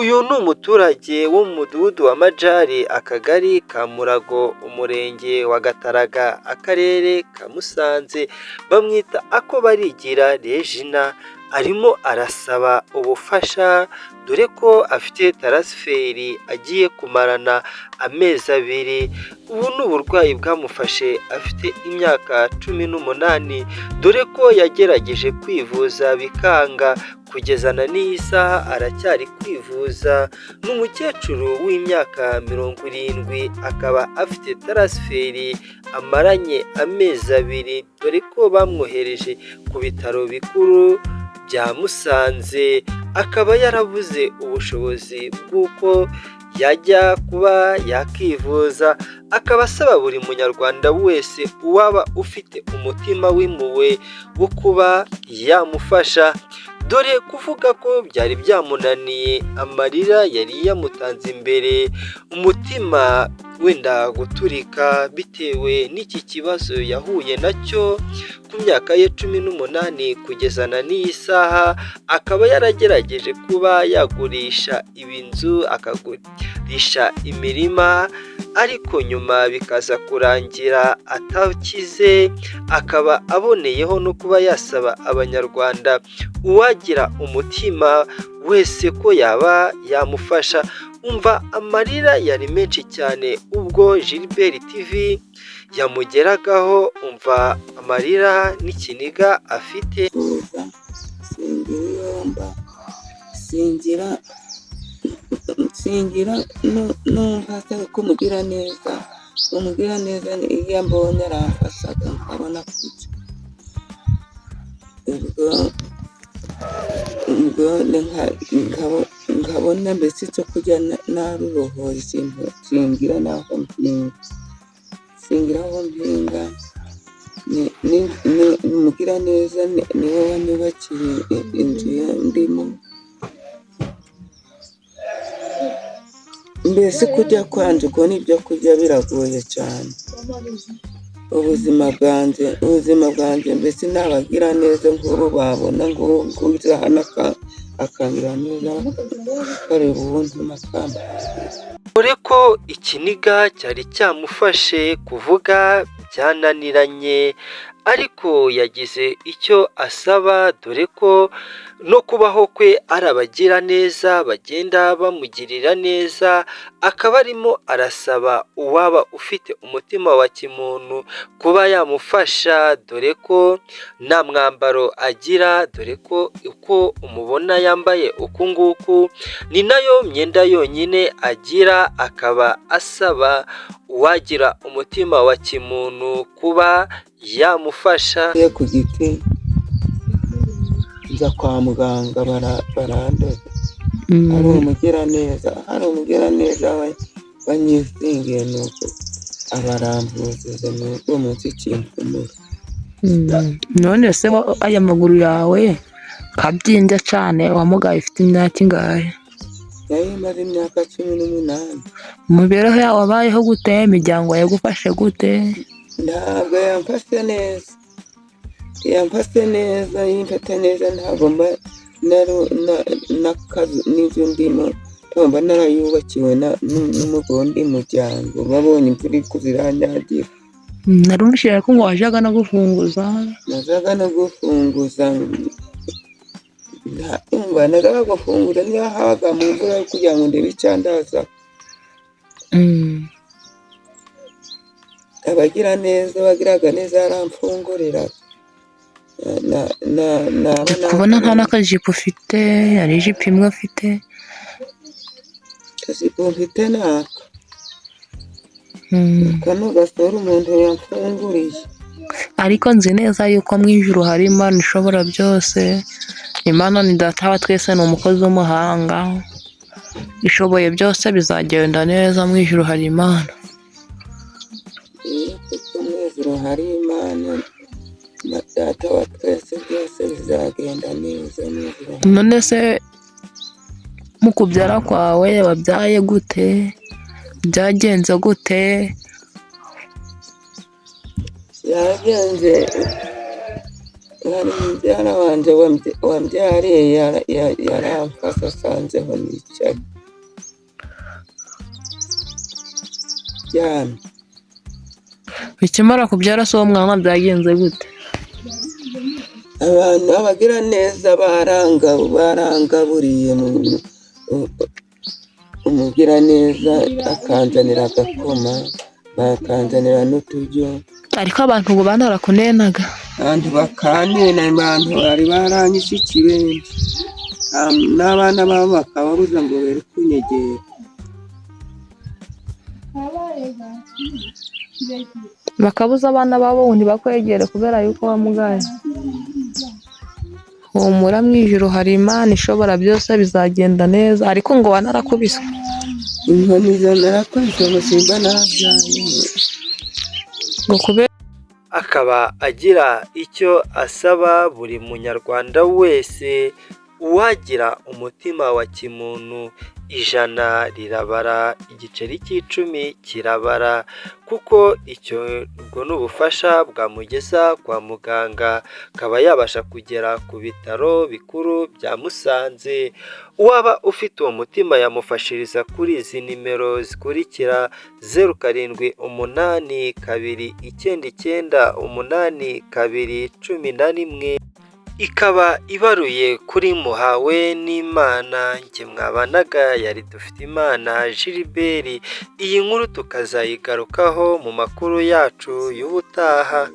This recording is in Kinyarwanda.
Uyu ni umuturage wo mu mudugudu wa Majari, akagari ka Murago, umurenge wa Gataraga, akarere ka Musanze, bamwita Akobarigira Regina, arimo arasaba ubufasha dore ko afite taransiferi agiye kumarana amezi 2. Ubu ni uburwayi bwamufashe afite imyaka 18, dore ko yagerageje kwivuza bikanga, kugezana n'iyi saha aracyari kwivuza. Ni umukecuru w'imyaka 70, akaba afite taransiferi amaranye amezi 2, dore ko bamwohereje ku bitaro bikuru bya Musanze, akaba yarabuze ubushobozi bw'uko yajya kuba yakivuza. Akaba asaba buri munyarwanda wese uwaba ufite umutima w'impuhwe wo kuba yamufasha, dore kuvuga ko byari byamunaniye, amarira yari yamutanze imbere, umutima wenda guturika bitewe n'iki kibazo yahuye nacyo ku myaka ye 18 kugezana n'iyi saha. Akaba yaragerageje kuba yagurisha ibinzu, akagurisha imirima, ariko nyuma bikaza kurangira atakize. Akaba aboneyeho no kuba yasaba abanyarwanda uwagira umutima wese ko yaba yamufasha. Umva amarira yari menshi cyane ubwo Gilbert TV yamugeragaho, umva amarira n'ikiniga afite. Singira numva kumugira neza, iyo mbonye aramfashaga nkabona kuki ubwo nkabona mbese icyo kurya narurohoye, singira n'aho mpinga. Umugira neza niwe wanyubakiye inzu ndimo, mbese kujya kwanje kubona ibyo kurya biragoye cyane. ubuzima bwanjye mbese nabagira neza nk'ubu babona nguza hano akangira neza kareba ubundi makamba. Dore ko ikiniga cyari cyamufashe kuvuga byananiranye, ariko yagize icyo asaba, dore ko no kubaho kwe ari abagira neza bagenda bamugirira neza. Akaba arimo arasaba uwaba ufite umutima wa kimuntu kuba yamufasha, dore ko nta mwambaro agira, dore ko uko umubona yambaye uku nguku ni nayo myenda yonyine agira. Akaba asaba uwagira umutima wa kimuntu kuba yamufasha. Ku giti nza kwa muganga barandoda, hari umugiraneza banyizingiye, nuko abarambuzize nuko munsi cy'imfumura. None se aya maguru yawe kabyimbye cyane, wamugaye ufite imyaka ingahe? Yari imaze imyaka 18. Imibereho yawe wabayeho gute? Imiryango yagufashe gute? Ntabwo yamfashe neza, yimfata neza. Ntabwo mba n'akazu n'inzu ndimo, mba narayubakiwe n'umugondi muryango, babonye imvura iri kuziranyagira. Narumvishije ko ngo wajyaga no gufunguza. Nazaga no gufunguza, nazaga gufunguza niyo habaga mu mvura kugira ngo ndebe icyandaza. Abagira neza, bagiraga neza yaramfungurira. Kubona nta n'akajipo ufite, hari ijipo imwe ufite? Akajipo mfite naka kano gasora umuntu yamfunguriye. Ariko nzi neza yuko mu ijuru hari Imana ishobora byose. Imana ni data wa twese, ni umukozi w'umuhanga, ishoboye byose, bizagenda neza. Mu ijuru hari Imana. Kuko mu ijuru hari Imana na data wa twese, byose bizagenda neza. None se mu kubyara kwawe wabyaye gute? Byagenze gute? hari mubyara wanje wambyariye yaramfashe asanzeho nicaye ryamye. Bikimara kubyara se uwo mwana byagenze gute? Abantu abagira neza barangaburiye umugira neza akanzanira agakoma, bakanzanira n'uturyo. Ariko abantu ubu banarakunenaga. Abantu bakanena, abantu bari baranyishe ikibenzi, n'abana babo bakababuza ngo bere kunyegera. Bakabuza abana babo ntibakwegere kubera yuko wamugaye. Humura mu ijuru hari Imana ishobora byose, bizagenda neza. Ariko ngo wanarakubiswe. Inkoni izo narakubiswe ngo simba narabyaye. Ngo kubera akaba agira icyo asaba buri munyarwanda wese uwagira umutima wa kimuntu, 100 rirabara, igiceri cy'10 kirabara, kuko ubwo ni ubufasha bwamugeza kwa muganga, akaba yabasha kugera ku bitaro bikuru bya Musanze. Uwaba ufite uwo mutima yamufashiriza kuri izi nimero zikurikira: 0782998211, ikaba ibaruye kuri Muhawe n'Imana. Njye mwabanaga yari Dufitimana Gilbert. Iyi nkuru tukazayigarukaho mu makuru yacu y'ubutaha.